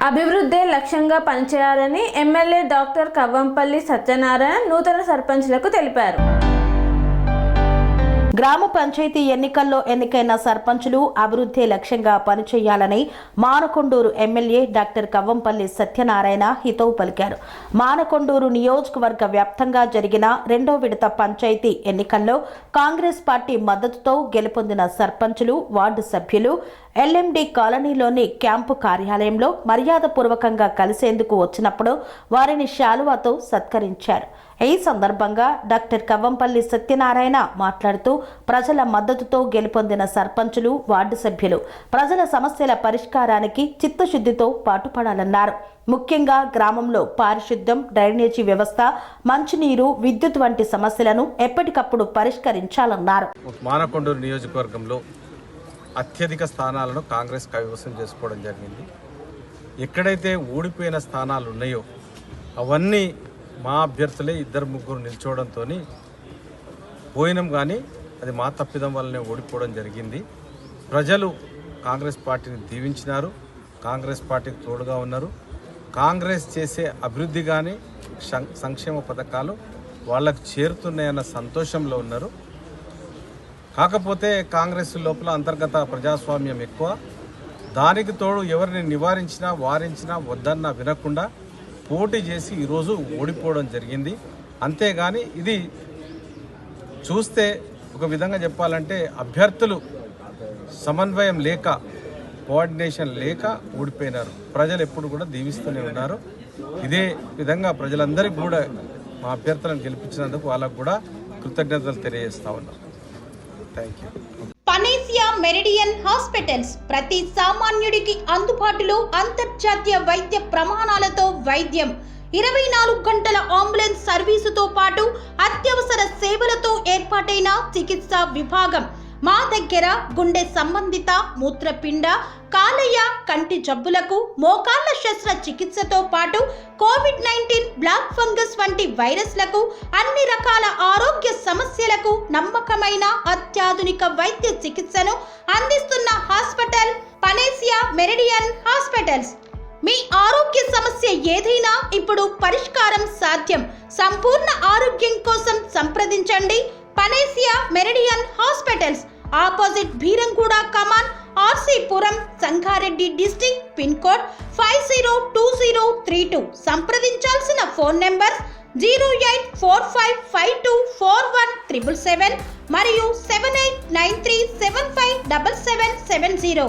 అభివృద్ధి లక్ష్యంగా పనిచేయాలని ఎమ్మెల్యే డాక్టర్ కవ్వంపల్లి సత్యనారాయణ నూతన సర్పంచ్లకు తెలిపారు. గ్రామ పంచాయతీ ఎన్నికల్లో ఎన్నికైన సర్పంచులు అభివృద్ధి లక్ష్యంగా పనిచేయాలని మానకొండూరు ఎమ్మెల్యే డాక్టర్ కవ్వంపల్లి సత్యనారాయణ హితవు పలికారు. మానకొండూరు నియోజకవర్గ వ్యాప్తంగా జరిగిన రెండో విడత పంచాయతీ ఎన్నికల్లో కాంగ్రెస్ పార్టీ మద్దతుతో గెలుపొందిన సర్పంచులు, వార్డు సభ్యులు ఎల్ఎండి కాలనీలోని క్యాంపు కార్యాలయంలో మర్యాదపూర్వకంగా కలిసేందుకు వచ్చినప్పుడు వారిని శాలువాతో సత్కరించారు. ఈ సందర్భంగా డాక్టర్ కవ్వంపల్లి సత్యనారాయణ మాట్లాడుతూ ప్రజల మద్దతుతో గెలుపొందిన సర్పంచులు, వార్డు సభ్యులు ప్రజల సమస్యల పరిష్కారానికి చిత్తశుద్ధితో పాటుపడాలన్నారు. ముఖ్యంగా గ్రామంలో పారిశుద్ధ్యం, డ్రైనేజీ వ్యవస్థ, మంచినీరు, విద్యుత్ వంటి సమస్యలను ఎప్పటికప్పుడు పరిష్కరించాలన్నారు. మానకొండూరు నియోజకవర్గంలో అత్యధిక స్థానాలను కాంగ్రెస్ కైవసం చేసుకోవడం జరిగింది. ఎక్కడైతే ఓడిపోయిన స్థానాలు ఉన్నాయో అవన్నీ మా అభ్యర్థులే 2-3 నిల్చోవడంతో పోయినాం, కానీ అది మా తప్పిదం వల్లనే ఓడిపోవడం జరిగింది. ప్రజలు కాంగ్రెస్ పార్టీని దీవించినారు, కాంగ్రెస్ పార్టీకి తోడుగా ఉన్నారు. కాంగ్రెస్ చేసే అభివృద్ధి కానీ సంక్షేమ పథకాలు వాళ్ళకు చేరుతున్నాయన్న సంతోషంలో ఉన్నారు. కాకపోతే కాంగ్రెస్ లోపల అంతర్గత ప్రజాస్వామ్యం ఎక్కువ. దానికి తోడు ఎవరిని నివారించినా, వారించినా, వద్దన్నా వినకుండా పోటీ చేసి ఈరోజు ఓడిపోవడం జరిగింది. అంతేగాని ఇది చూస్తే ఒక విధంగా చెప్పాలంటే అభ్యర్థులు సమన్వయం లేక, కోఆర్డినేషన్ లేక ఓడిపోయినారు. ప్రజలు ఎప్పుడు కూడా దీవిస్తూనే ఉన్నారు. ఇదే విధంగా ప్రజలందరికీ కూడా మా అభ్యర్థులను గెలిపించినందుకు వాళ్ళకు కూడా కృతజ్ఞతలు తెలియజేస్తా ఉన్నాం. Thank you. Panacea Meridian hospitals ప్రతి సామాన్యుడికి అందుబాటులో అంతర్జాతీయ వైద్య ప్రమాణాలతో వైద్యం, 24 గంటల అంబులెన్స్ సర్వీసుతో పాటు అత్యవసర సేవలతో ఏర్పాటైన చికిత్సా విభాగం. మా దగ్గర గుండె సంబంధిత, మూత్రపిండ, కాలేయ, కంటి జబ్బులకు, మోకాళ్ల శస్త్ర చికిత్సతో పాటు కోవిడ్-19, బ్లాక్ ఫంగస్ వంటి వైరస్లకు, అన్ని రకాల ఆరోగ్య సమస్యలకు నమ్మకమైన అత్యాధునిక వైద్య చికిత్సను అందిస్తున్న హాస్పిటల్ పనేసియా మెరిడియన్ హాస్పిటల్స్. మీ ఆరోగ్య సమస్య ఏదైనా ఇప్పుడు పరిష్కారం సాధ్యం. సంపూర్ణ ఆరోగ్యం కోసం సంప్రదించండి Panacea Meridian hospitals, opposite Bheeramguda Kaman, RC Puram, Sangareddy district, pin code 502032. సంప్రదించాల్సిన ఫోన్ నెంబర్ 0845524177 మరియు 7893757770.